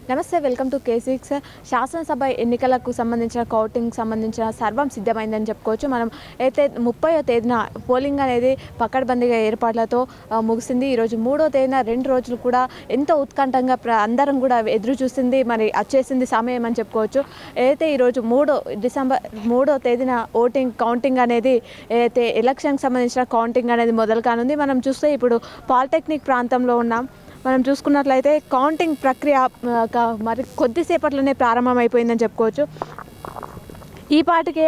నమస్తే, welcome to K6. శాసనసభ ఎన్నికలకు సంబంధించిన కౌంటింగ్ సంబంధించిన సర్వం సిద్ధమైందని చెప్పుకోవచ్చు. మనం అయితే 30వ తేదీన పోలింగ్ అనేది పకడ్బందీగా ఏర్పాట్లతో ముగిసింది. ఈరోజు 3వ తేదీన 2 రోజులు కూడా ఎంతో ఉత్కంఠంగా అందరం కూడా ఎదురు చూసింది, మరి వచ్చేసింది సమయం అని చెప్పుకోవచ్చు. అయితే ఈరోజు డిసెంబర్ 3వ తేదీన కౌంటింగ్ అనేది అయితే ఎలక్షన్కి సంబంధించిన కౌంటింగ్ అనేది మొదలు కానుంది. మనం చూస్తే ఇప్పుడు పాలిటెక్నిక్ ప్రాంతంలో ఉన్నాం. మనం చూసుకున్నట్లయితే కౌంటింగ్ ప్రక్రియ మరి కొద్దిసేపట్లోనే ప్రారంభమైపోయిందని చెప్పుకోవచ్చు. ఈ పాటికే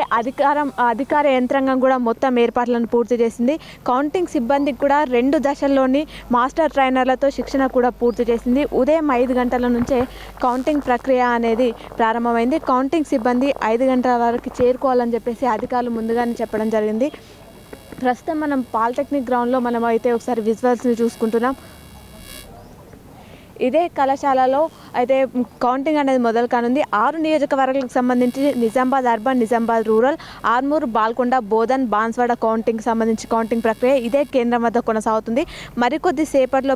అధికార యంత్రాంగం కూడా మొత్తం ఏర్పాట్లను పూర్తి చేసింది. కౌంటింగ్ సిబ్బందికి కూడా 2 దశల్లోని మాస్టర్ ట్రైనర్లతో శిక్షణ కూడా పూర్తి చేసింది. ఉదయం 5 గంటల నుంచే కౌంటింగ్ ప్రక్రియ అనేది ప్రారంభమైంది. కౌంటింగ్ సిబ్బంది 5 గంటల వరకు చేరుకోవాలని చెప్పేసి అధికారులు ముందుగానే చెప్పడం జరిగింది. ప్రస్తుతం మనం పాలిటెక్నిక్ గ్రౌండ్లో మనం అయితే ఒకసారి విజువల్స్ని చూసుకుంటున్నాం. ఇదే కళాశాలలో అయితే కౌంటింగ్ అనేది మొదలు కానుంది. 6 నియోజకవర్గాలకు సంబంధించి Nizamabad urban, Nizamabad rural, Armoor, Balkonda, Bodhan, Banswada counting ప్రక్రియ ఇదే కేంద్రం వద్ద కొనసాగుతుంది. మరికొద్ది సేపట్లో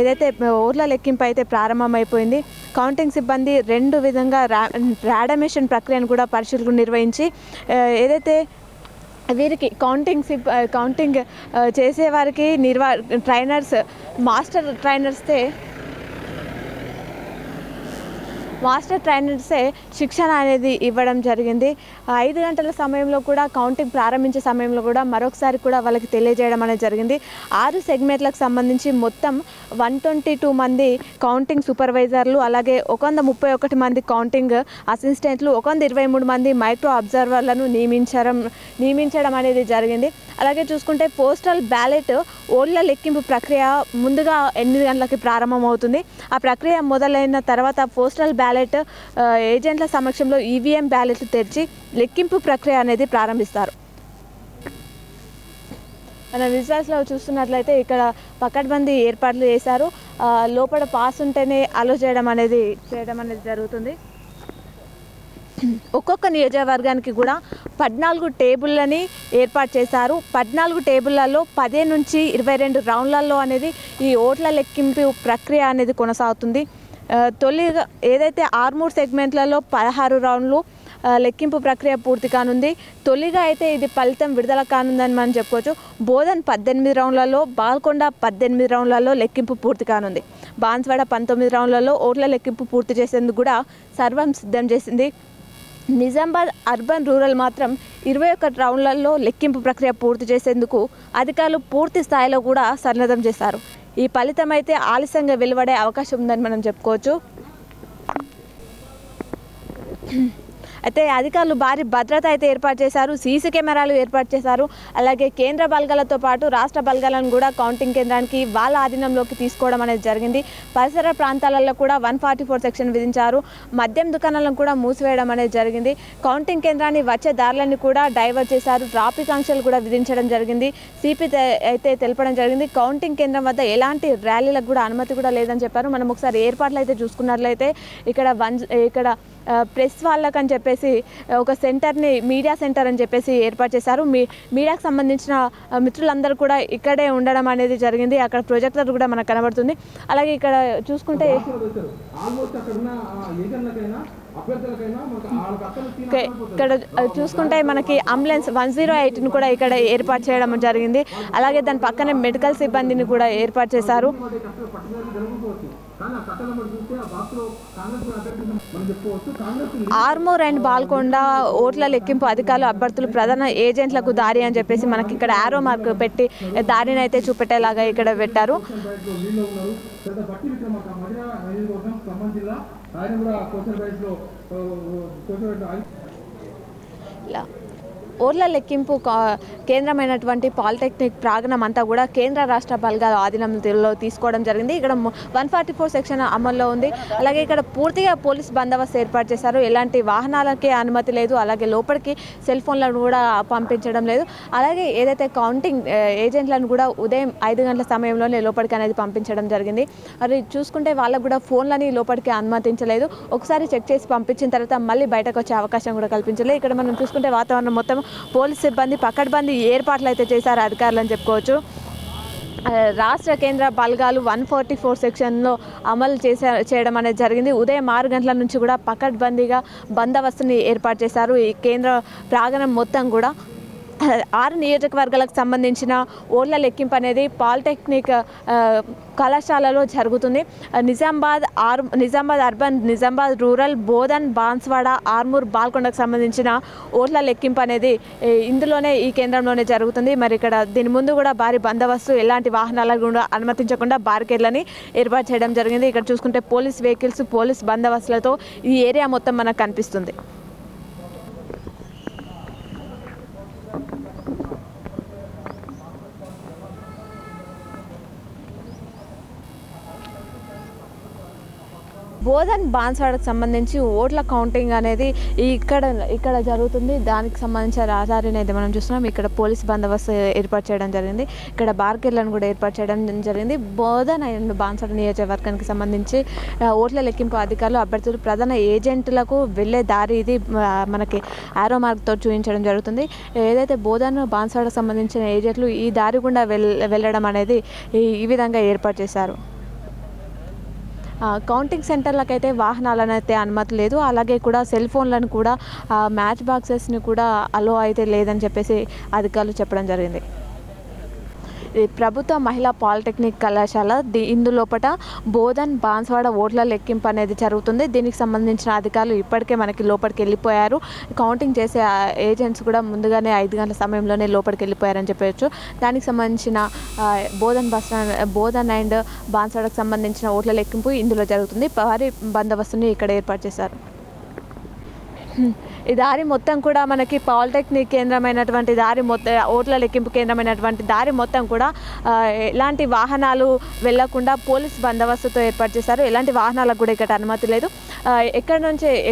ఏదైతే ఓట్ల లెక్కింపు అయితే ప్రారంభమైపోయింది. కౌంటింగ్ సిబ్బంది 2 విధంగా ర్యాడమేషన్ ప్రక్రియను కూడా పరిశీలన నిర్వహించి ఏదైతే వీరికి కౌంటింగ్ చేసేవారికి మాస్టర్ ట్రైనర్సే శిక్షణ అనేది ఇవ్వడం జరిగింది. 5 గంటల సమయంలో కూడా కౌంటింగ్ ప్రారంభించే సమయంలో కూడా మరొకసారి కూడా వాళ్ళకి తెలియజేయడం అనేది జరిగింది. 6 సెగ్మెంట్లకు సంబంధించి మొత్తం 122 మంది కౌంటింగ్ సూపర్వైజర్లు, అలాగే 131 మంది కౌంటింగ్ అసిస్టెంట్లు, 123 మంది మైక్రో అబ్జర్వర్లను నియమించడం అనేది జరిగింది. అలాగే చూసుకుంటే పోస్టల్ బ్యాలెట్ ఓట్ల లెక్కింపు ప్రక్రియ ముందుగా 8 గంటలకి ప్రారంభమవుతుంది. ఆ ప్రక్రియ మొదలైన తర్వాత పోస్టల్ బ్యాలెట్ ఏజెంట్ల సమక్షంలో ఈవీఎం బ్యాలెట్లు తెరిచి లెక్కింపు ప్రక్రియ అనేది ప్రారంభిస్తారు. మన విజువల్స్లో చూస్తున్నట్లయితే ఇక్కడ పకడ్బందీ ఏర్పాట్లు చేశారు. లోపల పాస్ ఉంటేనే అలో చేయడం అనేది జరుగుతుంది. ఒక్కొక్క నియోజకవర్గానికి కూడా 14 టేబుల్లని ఏర్పాటు చేశారు. 14 టేబుళ్లలో 15 నుంచి 22 రౌండ్లలో అనేది ఈ ఓట్ల లెక్కింపు ప్రక్రియ అనేది కొనసాగుతుంది. తొలిగా ఏదైతే ఆర్మూర్ సెగ్మెంట్లలో 16 రౌండ్లు లెక్కింపు ప్రక్రియ పూర్తి కానుంది. తొలిగా అయితే ఇది ఫలితం విడుదల కానుందని మనం చెప్పుకోవచ్చు. బోధన్ 18 రౌండ్లలో, బాల్కొండ 18 రౌండ్లలో లెక్కింపు పూర్తి కానుంది. బాన్స్వాడ 19 రౌండ్లలో ఓట్ల లెక్కింపు పూర్తి చేసేందుకు కూడా సర్వం సిద్ధం చేసింది. నిజామాబాద్ అర్బన్ రూరల్ మాత్రం 21 రౌండ్లలో లెక్కింపు ప్రక్రియ పూర్తి చేసేందుకు అధికారులు పూర్తి స్థాయిలో కూడా సన్నద్ధం చేశారు. ఈ ఫలితం అయితే ఆలస్యంగా వెలువడే అవకాశం ఉందని మనం చెప్పుకోవచ్చు. అయితే అధికారులు భారీ భద్రత అయితే ఏర్పాటు చేశారు. సీసీ కెమెరాలు ఏర్పాటు చేశారు. అలాగే కేంద్ర బలగాలతో పాటు రాష్ట్ర బలగాలను కూడా కౌంటింగ్ కేంద్రానికి వాళ్ళ ఆధీనంలోకి తీసుకోవడం అనేది జరిగింది. పరిసర ప్రాంతాలలో కూడా 144 సెక్షన్ విధించారు. మద్యం దుకాణాలను కూడా మూసివేయడం అనేది జరిగింది. కౌంటింగ్ కేంద్రాన్ని వచ్చే దారులన్నీ కూడా డైవర్ట్ చేశారు. ట్రాఫిక్ ఆంక్షలు కూడా విధించడం జరిగింది. సిపి అయితే తెలపడం జరిగింది. కౌంటింగ్ కేంద్రం వద్ద ఎలాంటి ర్యాలీలకు కూడా అనుమతి కూడా లేదని చెప్పారు. మనం ఒకసారి ఏర్పాట్లు అయితే చూసుకున్నట్లయితే ఇక్కడ ప్రెస్ వాళ్ళకని చెప్పేసి ఒక సెంటర్ని, మీడియా సెంటర్ అని చెప్పేసి ఏర్పాటు చేశారు. మీడియాకు సంబంధించిన మిత్రులందరూ కూడా ఇక్కడే ఉండడం అనేది జరిగింది. అక్కడ ప్రొజెక్టర్ కూడా మనకు కనబడుతుంది. అలాగే ఇక్కడ చూసుకుంటే మనకి అంబులెన్స్ 108ని కూడా ఇక్కడ ఏర్పాటు చేయడం జరిగింది. అలాగే దాని పక్కనే మెడికల్ సిబ్బందిని కూడా ఏర్పాటు చేశారు. ఆర్మూర్ అండ్ బాల్కొండ ఓట్ల లెక్కింపు అధికారులు అభ్యర్థులు ప్రధాన ఏజెంట్లకు దారి అని చెప్పేసి మనకి ఇక్కడ ఆరో మార్క్ పెట్టి దారిని అయితే చూపెట్టేలాగా ఇక్కడ పెట్టారు. ఓట్ల లెక్కింపు కేంద్రమైనటువంటి పాలిటెక్నిక్ ప్రాంగణం అంతా కూడా కేంద్ర రాష్ట్ర బలగాల ఆధీనంలో తీసుకోవడం జరిగింది. ఇక్కడ 144 సెక్షన్ అమల్లో ఉంది. అలాగే ఇక్కడ పూర్తిగా పోలీస్ బందోబస్తు ఏర్పాటు చేశారు. ఎలాంటి వాహనాలకే అనుమతి లేదు. అలాగే లోపలికి సెల్ ఫోన్లను కూడా పంపించడం లేదు. అలాగే ఏదైతే కౌంటింగ్ ఏజెంట్లను కూడా ఉదయం 5 గంటల సమయంలోనే లోపలికి అనేది పంపించడం జరిగింది. అది చూసుకుంటే వాళ్ళకు కూడా ఫోన్లని లోపలికి అనుమతించలేదు. ఒకసారి చెక్ చేసి పంపించిన తర్వాత మళ్ళీ బయటకు వచ్చే అవకాశం కూడా కల్పించలేదు. ఇక్కడ మనం చూసుకుంటే వాతావరణం మొత్తం పోలీస్ సిబ్బంది పకడ్బందీ ఏర్పాట్లు అయితే చేశారు అధికారులు అని చెప్పుకోవచ్చు. రాష్ట్ర కేంద్ర బలగాలు 144 సెక్షన్లో అమలు చేయడం అనేది జరిగింది. ఉదయం 6 గంటల నుంచి కూడా పకడ్బందీగా బందోబస్తుని ఏర్పాటు చేశారు. ఈ కేంద్ర ప్రాంగణం మొత్తం కూడా 6 నియోజకవర్గాలకు సంబంధించిన ఓట్ల లెక్కింపు అనేది పాలిటెక్నిక్ కళాశాలలో జరుగుతుంది. నిజామాబాద్ అర్బన్, నిజామాబాద్ రూరల్, బోధన్, బాన్స్వాడ, ఆర్మూర్, బాల్కొండకు సంబంధించిన ఓట్ల లెక్కింపు అనేది ఇందులోనే ఈ కేంద్రంలోనే జరుగుతుంది. మరి ఇక్కడ దీని ముందు కూడా భారీ బందోబస్తు, ఎలాంటి వాహనాలను కూడా అనుమతించకుండా బారికేడ్లని ఏర్పాటు చేయడం జరిగింది. ఇక్కడ చూసుకుంటే పోలీస్ వెహికల్స్, పోలీస్ బందోబస్తులతో ఈ ఏరియా మొత్తం మనకు కనిపిస్తుంది. బోధన్, బాన్స్వాడకు సంబంధించి ఓట్ల కౌంటింగ్ అనేది ఇక్కడ జరుగుతుంది. దానికి సంబంధించిన రహదారిని అయితే మనం చూస్తున్నాం. ఇక్కడ పోలీస్ బందోబస్తు ఏర్పాటు చేయడం జరిగింది. ఇక్కడ బార్కెట్లను కూడా ఏర్పాటు చేయడం జరిగింది. బోధన్ అండ్ బాన్స్వాడ నియోజకవర్గానికి సంబంధించి ఓట్ల లెక్కింపు అధికారులు, అభ్యర్థులు, ప్రధాన ఏజెంట్లకు వెళ్ళే దారి ఇది మనకి ఆరో మార్క్తో చూపించడం జరుగుతుంది. ఏదైతే బోధన్, బాన్స్వాడకు సంబంధించిన ఏజెంట్లు ఈ దారి గుండా వెళ్ళడం అనేది ఈ విధంగా ఏర్పాటు చేశారు. కౌంటింగ్ సెంటర్లకు అయితే వాహనాలను అయితే అనుమతి లేదు. అలాగే కూడా సెల్ ఫోన్లను కూడా, మ్యాచ్ బాక్సెస్ని కూడా అలో అయితే లేదని చెప్పేసి అధికారులు చెప్పడం జరిగింది. ప్రభుత్వ మహిళా పాలిటెక్నిక్ కళాశాల ఇందులోపట బోధన్, బాన్స్వాడ ఓట్ల లెక్కింపు అనేది జరుగుతుంది. దీనికి సంబంధించిన అధికారులు ఇప్పటికే మనకి లోపలికి వెళ్ళిపోయారు. కౌంటింగ్ చేసే ఏజెంట్స్ కూడా ముందుగానే 5 గంటల సమయంలోనే లోపలికి వెళ్ళిపోయారని చెప్పవచ్చు. దానికి సంబంధించిన బోధన్ అండ్ బాన్స్వాడకు సంబంధించిన ఓట్ల లెక్కింపు ఇందులో జరుగుతుంది. భారీ బందోబస్తుని ఇక్కడ ఏర్పాటు చేశారు. ఈ దారి మొత్తం కూడా మనకి పాలిటెక్నిక్ కేంద్రమైనటువంటి దారి మొత్తం, ఓట్ల లెక్కింపు కేంద్రమైనటువంటి దారి మొత్తం కూడా ఎలాంటి వాహనాలు వెళ్లకుండా పోలీస్ బందోబస్తుతో ఏర్పాటు చేశారు. ఎలాంటి వాహనాలకు కూడా ఇక్కడ అనుమతి లేదు.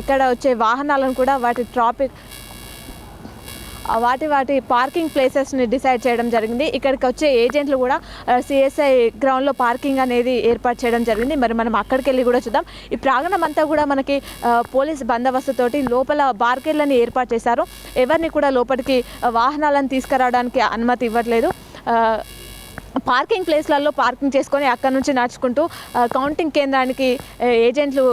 ఎక్కడ వచ్చే వాహనాలను కూడా వాటి పార్కింగ్ ప్లేసెస్ని డిసైడ్ చేయడం జరిగింది. ఇక్కడికి వచ్చే ఏజెంట్లు కూడా సిఎస్ఐ గ్రౌండ్లో పార్కింగ్ అనేది ఏర్పాటు చేయడం జరిగింది. మరి మనం అక్కడికి వెళ్ళి కూడా చూద్దాం. ఈ ప్రాంగణం అంతా కూడా మనకి పోలీస్ బందోబస్తుతోటి లోపల బార్కెట్లని ఏర్పాటు చేశారు. ఎవరిని కూడా లోపలికి వాహనాలను తీసుకురావడానికి అనుమతి ఇవ్వట్లేదు. పార్కింగ్ ప్లేస్లలో పార్కింగ్ చేసుకొని అక్కడ నుంచి నడుచుకుంటూ కౌంటింగ్ కేంద్రానికి ఏజెంట్లు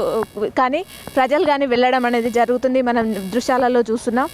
కానీ ప్రజలు కానీ వెళ్ళడం అనేది జరుగుతుంది. మనం దృశ్యాలలో చూస్తున్నాం.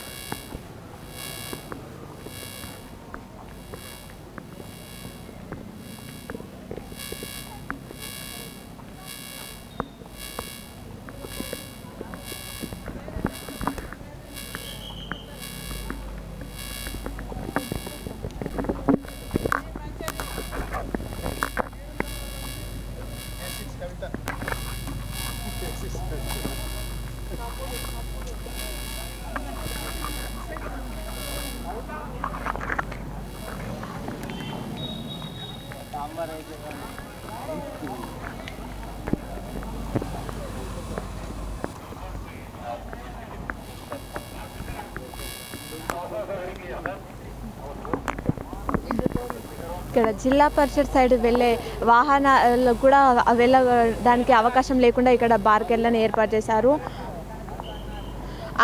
ఇక్కడ జిల్లా పరిషత్ సైడ్ వెళ్ళే వాహనాలు కూడా వెళ్ళడానికి అవకాశం లేకుండా ఇక్కడ బార్కెట్లను ఏర్పాటు చేశారు.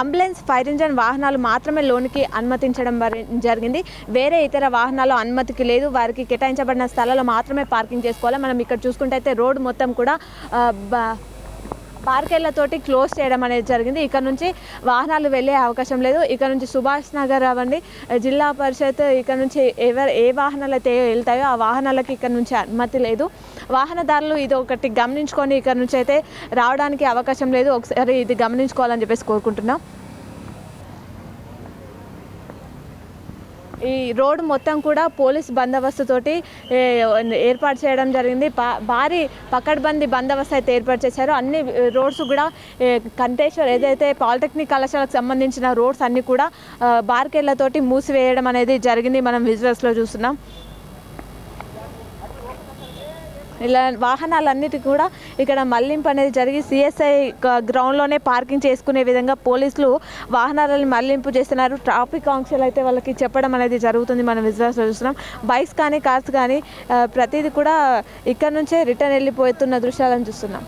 అంబులెన్స్, ఫైర్ ఇంజన్ వాహనాలు మాత్రమే లోనికి అనుమతించడం జరిగింది. వేరే ఇతర వాహనాలు అనుమతికి లేదు. వారికి కేటాయించబడిన స్థలాల్లో మాత్రమే పార్కింగ్ చేసుకోవాలి. మనం ఇక్కడ చూసుకుంటే అయితే రోడ్డు మొత్తం కూడా బార్కెట్లతోటి క్లోజ్ చేయడం అనేది జరిగింది. ఇక్కడ నుంచి వాహనాలు వెళ్ళే అవకాశం లేదు. ఇక్కడ నుంచి సుభాష్ నగర్ అవ్వండి, జిల్లా పరిషత్, ఇక్కడ నుంచి ఏ వాహనాలు అయితే వెళ్తాయో ఆ వాహనాలకి ఇక్కడ నుంచి అనుమతి లేదు. వాహనదారులు ఇది ఒకటి గమనించుకొని ఇక్కడ నుంచి అయితే రావడానికి అవకాశం లేదు. ఒకసారి ఇది గమనించుకోవాలని చెప్పేసి కోరుకుంటున్నాం. ఈ రోడ్డు మొత్తం కూడా పోలీస్ బందోబస్తుతోటి ఏర్పాటు చేయడం జరిగింది. భారీ పకడ్బందీ బందోబస్తు అయితే ఏర్పాటు చేశారు. అన్ని రోడ్స్ కూడా కంటేశ్వర్ ఏదైతే పాలిటెక్నిక్ కళాశాలకు సంబంధించిన రోడ్స్ అన్నీ కూడా బార్కెట్లతోటి మూసివేయడం అనేది జరిగింది. మనం విజువల్స్లో చూస్తున్నాం. ఇలా వాహనాలన్నిటి కూడా ఇక్కడ మళ్లింపు అనేది జరిగి సిఎస్ఐ గ్రౌండ్లోనే పార్కింగ్ చేసుకునే విధంగా పోలీసులు వాహనాలను మళ్లింపు చేస్తున్నారు. ట్రాఫిక్ ఆంక్షలు అయితే వాళ్ళకి చెప్పడం అనేది జరుగుతుంది. మనం విజువల్స్లో చూస్తున్నాం. బైక్స్ కానీ, కార్స్ కానీ ప్రతిదీ కూడా ఇక్కడ నుంచే రిటర్న్ వెళ్ళిపోతున్న దృశ్యాలను చూస్తున్నాం.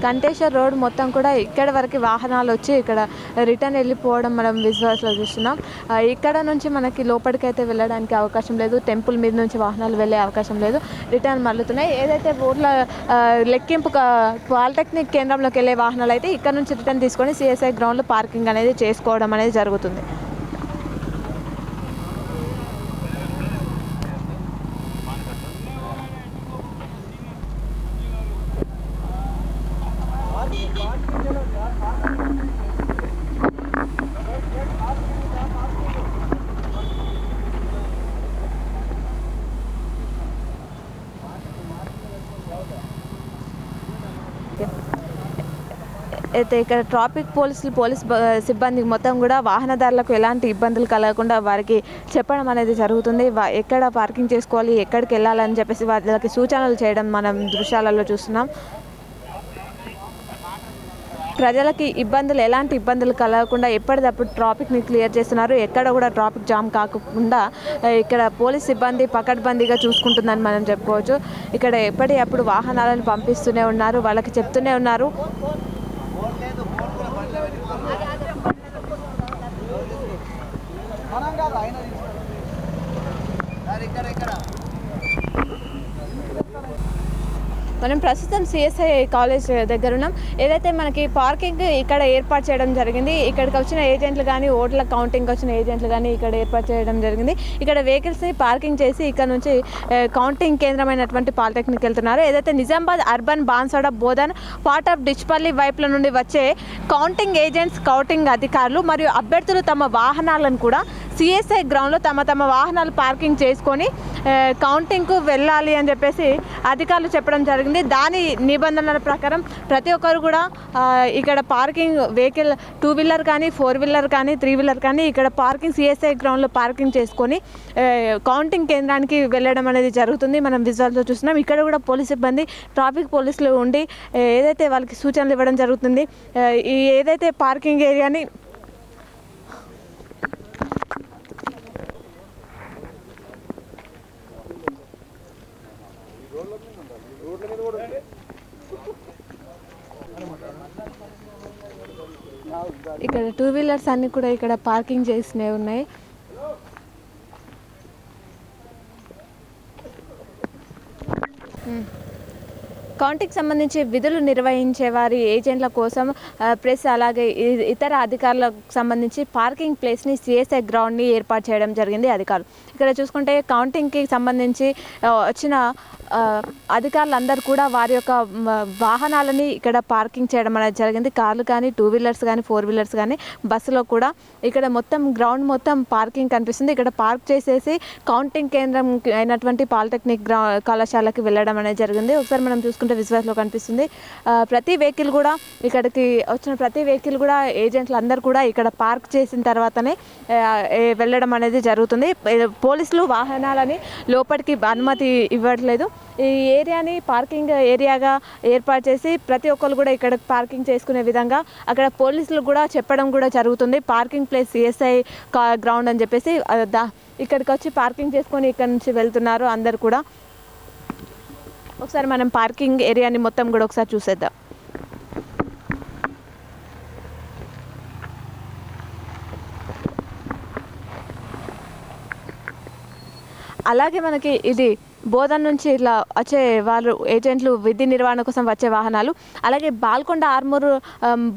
కంటేశ్వర్ రోడ్ మొత్తం కూడా ఇక్కడ వరకు వాహనాలు వచ్చి ఇక్కడ రిటర్న్ వెళ్ళిపోవడం మనం విజువల్స్లో చూస్తున్నాం. ఇక్కడ నుంచి మనకి లోపలికైతే వెళ్ళడానికి అవకాశం లేదు, టెంపుల్ మీద నుంచి వాహనాలు వెళ్ళే అవకాశం లేదు, రిటర్న్ మళ్ళుతున్నాయి. ఏదైతే రోడ్ల లెక్కింపు పాలిటెక్నిక్ కేంద్రంలోకి వెళ్ళే వాహనాలు అయితే ఇక్కడ నుంచి రిటర్న్ తీసుకొని సిఎస్ఐ గ్రౌండ్లో పార్కింగ్ అనేది చేసుకోవడం అనేది జరుగుతుంది. అయితే ఇక్కడ ట్రాఫిక్ పోలీస్ సిబ్బంది మొత్తం కూడా వాహనదారులకు ఎలాంటి ఇబ్బందులు కలగకుండా వారికి చెప్పడం అనేది జరుగుతుంది. ఎక్కడ పార్కింగ్ చేసుకోవాలి, ఎక్కడికి వెళ్ళాలని చెప్పేసి వాళ్ళకి సూచనలు చేయడం మనం దృశ్యాలలో చూస్తున్నాం. ప్రజలకి ఎలాంటి ఇబ్బందులు కలగకుండా ఎప్పటికప్పుడు ట్రాఫిక్ని క్లియర్ చేస్తున్నారు. ఎక్కడ కూడా ట్రాఫిక్ జామ్ కాకుండా ఇక్కడ పోలీస్ సిబ్బంది పకడ్బందీగా చూసుకుంటుందని మనం చెప్పుకోవచ్చు. ఇక్కడ ఎప్పటికప్పుడు వాహనాలను పంపిస్తూనే ఉన్నారు, వాళ్ళకి చెప్తూనే ఉన్నారు. మనం ప్రస్తుతం సిఎస్ఐ కాలేజ్ దగ్గర ఉన్నాం. ఏదైతే మనకి పార్కింగ్ ఇక్కడ ఏర్పాటు చేయడం జరిగింది, ఇక్కడికి వచ్చిన ఏజెంట్లు కానీ ఓట్ల కౌంటింగ్ వచ్చిన ఏజెంట్లు కానీ ఇక్కడ ఏర్పాటు చేయడం జరిగింది. ఇక్కడ వెహికల్స్ని పార్కింగ్ చేసి ఇక్కడ నుంచి కౌంటింగ్ కేంద్రమైనటువంటి పాలిటెక్నిక్ వెళ్తున్నారు. ఏదైతే Nizamabad urban Banswada Bodhan part of Dichpally వైపుల నుండి వచ్చే కౌంటింగ్ ఏజెంట్స్, కౌంటింగ్ అధికారులు మరియు అభ్యర్థులు తమ వాహనాలను కూడా సిఎస్ఐ గ్రౌండ్లో తమ వాహనాలు పార్కింగ్ చేసుకొని కౌంటింగ్కు వెళ్ళాలి అని చెప్పేసి అధికారులు చెప్పడం జరిగింది. దాని నిబంధనల ప్రకారం ప్రతి ఒక్కరు కూడా ఇక్కడ పార్కింగ్ వెహికల్ 2 వీలర్ కానీ 4 వీలర్ కానీ 3 వీలర్ కానీ ఇక్కడ పార్కింగ్ సిఎస్ఐ గ్రౌండ్లో పార్కింగ్ చేసుకొని కౌంటింగ్ కేంద్రానికి వెళ్ళడం అనేది జరుగుతుంది. మనం విజువల్తో చూస్తున్నాం. ఇక్కడ కూడా పోలీస్ సిబ్బంది, ట్రాఫిక్ పోలీసులు ఉండి ఏదైతే వాళ్ళకి సూచనలు ఇవ్వడం జరుగుతుంది. ఈ ఏదైతే పార్కింగ్ ఏరియాని ఇక్కడ 2 వీలర్స్ అన్నీ కూడా ఇక్కడ పార్కింగ్ చేసినవి ఉన్నాయి. కౌంటింగ్కి సంబంధించి విధులు నిర్వహించే వారి ఏజెంట్ల కోసం ప్రెస్ అలాగే ఇతర అధికారులకు సంబంధించి పార్కింగ్ ప్లేస్ని సిఎస్ఐ గ్రౌండ్ని ఏర్పాటు చేయడం జరిగింది అధికారులు. ఇక్కడ చూసుకుంటే కౌంటింగ్కి సంబంధించి వచ్చిన అధికారులందరూ కూడా వారి యొక్క వాహనాలని ఇక్కడ పార్కింగ్ చేయడం అనేది జరిగింది. కార్లు కానీ 2 వీలర్స్ కానీ 4 వీలర్స్ కానీ బస్సులో కూడా ఇక్కడ మొత్తం గ్రౌండ్ మొత్తం పార్కింగ్ కనిపిస్తుంది. ఇక్కడ పార్క్ చేసేసి కౌంటింగ్ కేంద్రం అయినటువంటి పాలిటెక్నిక్ కళాశాలకి వెళ్ళడం అనేది జరిగింది. ఒకసారి మనం చూసుకుంటే విజువల్స్లో కనిపిస్తుంది. ప్రతి వెహికల్ కూడా ఇక్కడికి వచ్చిన ప్రతి వెహికల్ కూడా ఏజెంట్లు అందరూ కూడా ఇక్కడ పార్క్ చేసిన తర్వాతనే వెళ్ళడం అనేది జరుగుతుంది. పోలీసులు వాహనాలని లోపలికి అనుమతి ఇవ్వట్లేదు. ఈ ఏరియాని పార్కింగ్ ఏరియాగా ఏర్పాటు చేసి ప్రతి ఒక్కరు కూడా ఇక్కడ పార్కింగ్ చేసుకునే విధంగా అక్కడ పోలీసులు కూడా చెప్పడం కూడా జరుగుతుంది. పార్కింగ్ ప్లేస్ సిఎస్ఐ గ్రౌండ్ అని చెప్పేసి ఇక్కడికి వచ్చి పార్కింగ్ చేసుకొని ఇక్కడ నుంచి వెళ్తున్నారు అందరు కూడా. ఒకసారి మనం పార్కింగ్ ఏరియాని మొత్తం కూడా ఒకసారి చూసేద్దాం. అలాగే మనకి ఇది బోధన్ నుంచి ఇట్లా వచ్చే వాళ్ళు ఏజెంట్లు విధి నిర్వహణ కోసం వచ్చే వాహనాలు, అలాగే బాల్కొండ ఆర్మూరు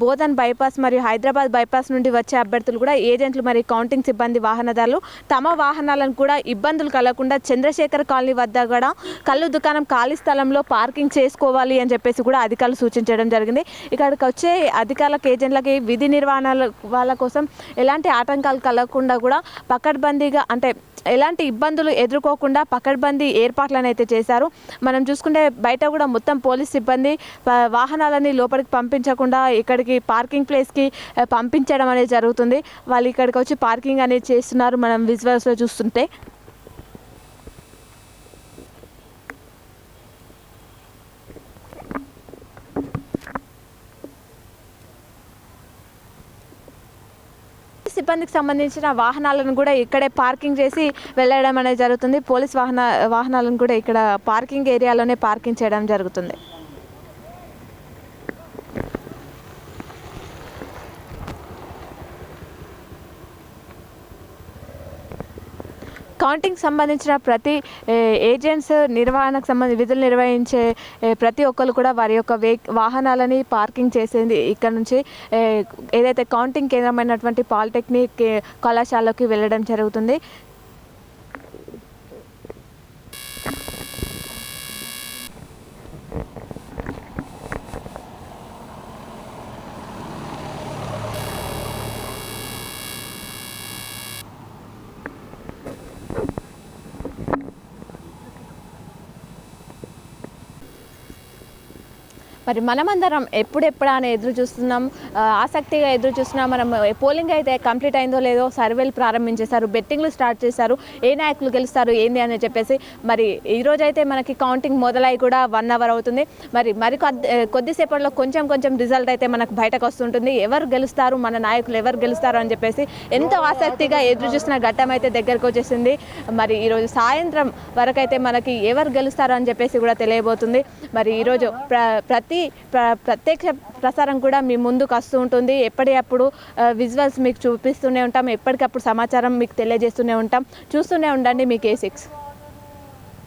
బోధన్ బైపాస్ మరియు హైదరాబాద్ బైపాస్ నుండి వచ్చే అభ్యర్థులు కూడా ఏజెంట్లు మరియు కౌంటింగ్ సిబ్బంది వాహనదారులు తమ వాహనాలను కూడా ఇబ్బందులు కలగకుండా చంద్రశేఖర్ కాలనీ వద్ద కూడా కళ్ళు దుకాణం ఖాళీ స్థలంలో పార్కింగ్ చేసుకోవాలి అని చెప్పేసి కూడా అధికారులు సూచించడం జరిగింది. ఇక్కడికి వచ్చే అధికారులకు ఏజెంట్లకి విధి నిర్వహణ వాళ్ళ కోసం ఎలాంటి ఆటంకాలు కలగకుండా కూడా పకడ్బందీగా అంటే ఎలాంటి ఇబ్బందులు ఎదుర్కోకుండా పకడ్బందీ ఏర్పాట్లను అయితే చేశారు. మనం చూసుకుంటే బయట కూడా మొత్తం పోలీస్ సిబ్బంది వాహనాలని లోపలికి పంపించకుండా ఇక్కడికి పార్కింగ్ ప్లేస్కి పంపించడం అనేది జరుగుతుంది. వాళ్ళు ఇక్కడికి వచ్చి పార్కింగ్ అనేది చేస్తున్నారు మనం విజువల్స్లో చూస్తుంటే. సిబ్బందికి సంబంధించిన వాహనాలను కూడా ఇక్కడే పార్కింగ్ చేసి వెళ్ళడం అనేది జరుగుతుంది. పోలీస్ వాహనాలను కూడా ఇక్కడ పార్కింగ్ ఏరియాలోనే పార్కింగ్ చేయడం జరుగుతుంది. కౌంటింగ్ సంబంధించిన ప్రతి ఏజెంట్స్ నిర్వహణకు సంబంధించి విధులు నిర్వహించే ప్రతి ఒక్కరు కూడా వారి యొక్క వాహనాలని పార్కింగ్ చేసేది ఇక్కడ నుంచి ఏదైతే కౌంటింగ్ కేంద్రమైనటువంటి పాలిటెక్నిక్ కళాశాలకి వెళ్ళడం జరుగుతుంది. మరి మనమందరం ఎప్పుడెప్పుడా అని ఎదురు చూస్తున్నాం, ఆసక్తిగా ఎదురు చూస్తున్నాం. మనం పోలింగ్ అయితే కంప్లీట్ అయిందో లేదో సర్వేలు ప్రారంభించేశారు, బెట్టింగ్లు స్టార్ట్ చేశారు, ఏ నాయకులు గెలుస్తారు ఏంది అని చెప్పేసి. మరి ఈరోజు అయితే మనకి కౌంటింగ్ మొదలై కూడా 1 అవర్ అవుతుంది. మరి కొద్దిసేపట్లో కొంచెం రిజల్ట్ అయితే మనకు బయటకు వస్తుంటుంది. ఎవరు గెలుస్తారు, మన నాయకులు ఎవరు గెలుస్తారు అని చెప్పేసి ఎంతో ఆసక్తిగా ఎదురు చూస్తున్న ఘట్టం అయితే దగ్గరకు వచ్చేసింది. మరి ఈరోజు సాయంత్రం వరకైతే మనకి ఎవరు గెలుస్తారు అని చెప్పేసి కూడా తెలియబోతుంది. మరి ఈరోజు ప్రత్యక్ష ప్రసారం కూడా మీ ముందుకు వస్తూ ఉంటుంది. ఎప్పటికప్పుడు విజువల్స్ మీకు చూపిస్తూనే ఉంటాం, ఎప్పటికప్పుడు సమాచారం మీకు తెలియజేస్తూనే ఉంటాం. చూస్తూనే ఉండండి మీ K6.